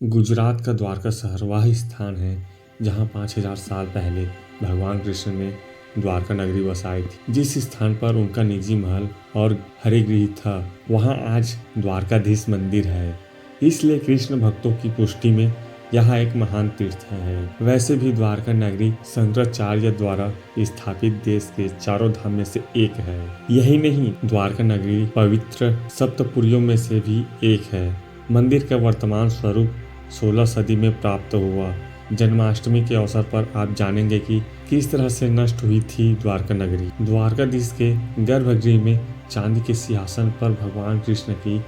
गुजरात का द्वारका शहर वह स्थान है जहां 5000 साल पहले भगवान कृष्ण ने द्वारका नगरी बसाई थी। जिस स्थान पर उनका निजी महल और हरिगृह था, वहां आज द्वारकाधीश मंदिर है। इसलिए कृष्ण भक्तों की पुष्टि में यह एक महान तीर्थ है। वैसे भी द्वारका नगरी शंकराचार्य द्वारा स्थापित देश के चारों धाम में से एक है। यही नहीं, द्वारका नगरी पवित्र सप्तपुरियों में से भी एक है। मंदिर का वर्तमान स्वरूप 16 सदी में प्राप्त हुआ। जन्माष्टमी के अवसर पर आप जानेंगे कि किस तरह से नष्ट हुई थी द्वारका नगरी। द्वारकाधीश के गर्भगृह में चांदी के सिंहासन पर भगवान कृष्ण की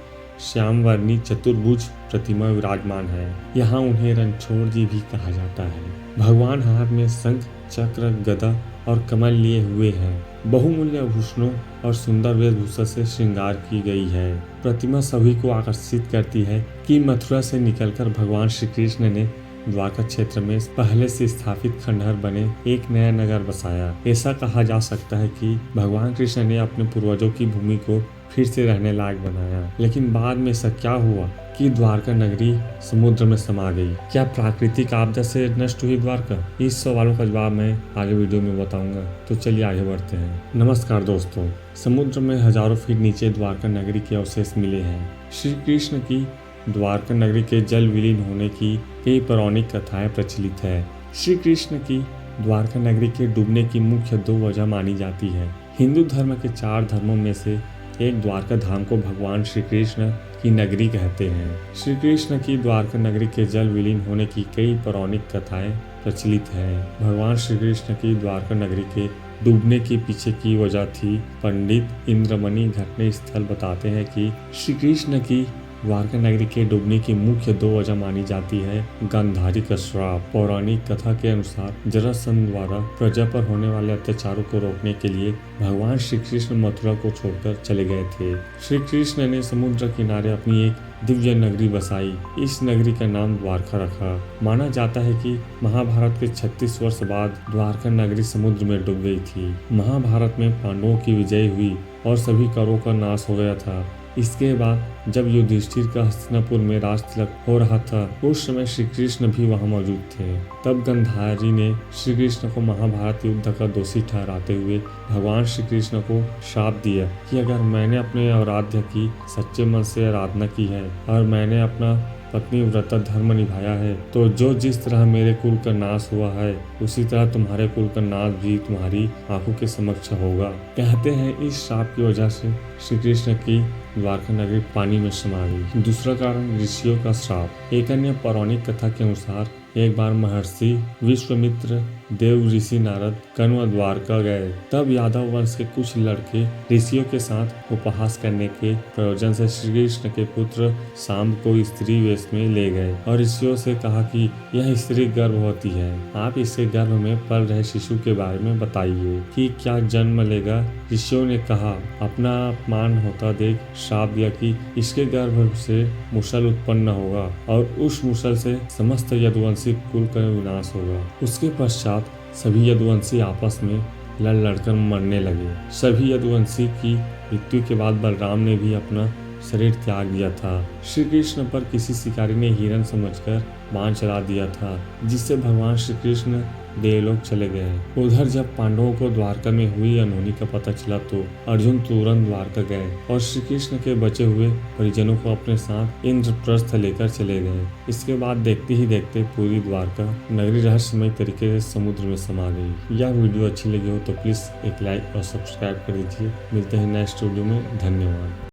श्यामवर्णी चतुर्भुज प्रतिमा विराजमान है। यहाँ उन्हें रणछोड़ जी भी कहा जाता है। भगवान हाथ में शंख, चक्र, गदा और कमल लिए हुए हैं। बहुमूल्य आभूषणों और सुंदर वेशभूषा से श्रृंगार की गई है। प्रतिमा सभी को आकर्षित करती है कि मथुरा से निकलकर भगवान श्री कृष्ण ने द्वारका क्षेत्र में पहले से स्थापित खंडहर बने एक नया नगर बसाया। ऐसा कहा जा सकता है कि भगवान कृष्ण ने अपने पूर्वजों की भूमि को फिर से रहने लायक बनाया। लेकिन बाद में ऐसा क्या हुआ कि द्वारका नगरी समुद्र में समा गई? क्या प्राकृतिक आपदा से नष्ट हुई द्वारका? इस सवालों का जवाब मैं आगे वीडियो में बताऊंगा। तो चलिए आगे बढ़ते हैं। नमस्कार दोस्तों, समुद्र में हजारों फीट नीचे द्वारका नगरी के अवशेष मिले हैं। श्री कृष्ण की द्वारका नगरी के जल विलीन होने की कई पौराणिक कथाएं प्रचलित है। श्री कृष्ण की द्वारका नगरी के डूबने की मुख्य दो वजह मानी जाती है। हिंदू धर्म के 4 धर्मों में से एक द्वारका धाम को भगवान श्री कृष्ण की नगरी कहते हैं। श्री कृष्ण की द्वारका नगरी के जल विलीन होने की कई पौराणिक कथाएं प्रचलित हैं। भगवान श्री कृष्ण की द्वारका नगरी के डूबने के पीछे की वजह थी। पंडित इंद्रमणि घटना स्थल बताते हैं कि श्री कृष्ण की द्वारका नगरी के डूबने की मुख्य 2 वजह मानी जाती है। गांधारी का श्राप। पौराणिक कथा के अनुसार जरासंध द्वारा प्रजा पर होने वाले अत्याचारों को रोकने के लिए भगवान श्री कृष्ण मथुरा को छोड़कर चले गए थे। श्री कृष्ण ने समुद्र किनारे अपनी एक दिव्य नगरी बसाई। इस नगरी का नाम द्वारका रखा। माना जाता है कि महाभारत के 36 वर्ष बाद द्वारका नगरी समुद्र में डूब गई थी। महाभारत में पांडवों की विजय हुई और सभी कौरवों का नाश हो गया था। इसके बाद जब युधिष्ठिर का हस्तिनापुर में राज तिलक हो रहा था, उस समय श्री कृष्ण भी वहां मौजूद थे। तब गांधारी ने श्री कृष्ण को महाभारत युद्ध का दोषी ठहराते हुए भगवान श्री कृष्ण को श्राप दिया कि अगर मैंने अपने आराध्य की सच्चे मन से आराधना की है और मैंने अपना पत्नी व्रत धर्म निभाया है, तो जो जिस तरह मेरे कुल का नाश हुआ है, उसी तरह तुम्हारे कुल का नाश भी तुम्हारी आंखों के समक्ष होगा। कहते हैं इस श्राप की वजह से श्री कृष्ण की द्वारका नगरी पानी में समा गई। दूसरा कारण ऋषियों का श्राप। एक अन्य पौराणिक कथा के अनुसार एक बार महर्षि विश्वामित्र देव ऋषि नारद कण्व द्वारका गए। तब यादव वंश के कुछ लड़के ऋषियों के साथ उपहास करने के प्रयोजन से श्री कृष्ण के पुत्र सांब को स्त्री वेश में ले गए और ऋषियों से कहा कि यह स्त्री गर्भवती है, आप इसके गर्भ में पल रहे शिशु के बारे में बताइए कि क्या जन्म लेगा। ऋषियों ने कहा, अपना अपमान होता देख श्राप दिया कि इसके गर्भ से मुसल उत्पन्न होगा और उस मुसल से समस्त यदुवंशी कुल का विनाश होगा। उसके पश्चात सभी यदुवंशी आपस में लड़ लड़कर मरने लगे। सभी यदुवंशी की मृत्यु के बाद बलराम ने भी अपना शरीर त्याग दिया था। श्री कृष्ण पर किसी शिकारी ने हिरण समझकर बाण चला दिया था, जिससे भगवान श्री कृष्ण देवलोक चले गए। उधर जब पांडवों को द्वारका में हुई अनहोनी का पता चला तो अर्जुन तुरंत द्वारका गए और श्री कृष्ण के बचे हुए परिजनों को अपने साथ इंद्रप्रस्थ लेकर चले गए। इसके बाद देखते ही देखते पूरी द्वारका नगरी रहस्यमय तरीके से समुद्र में समा गई। यह वीडियो अच्छी लगी हो तो प्लीज एक लाइक और सब्सक्राइब कर दीजिए। मिलते हैं नेक्स्ट वीडियो में। धन्यवाद।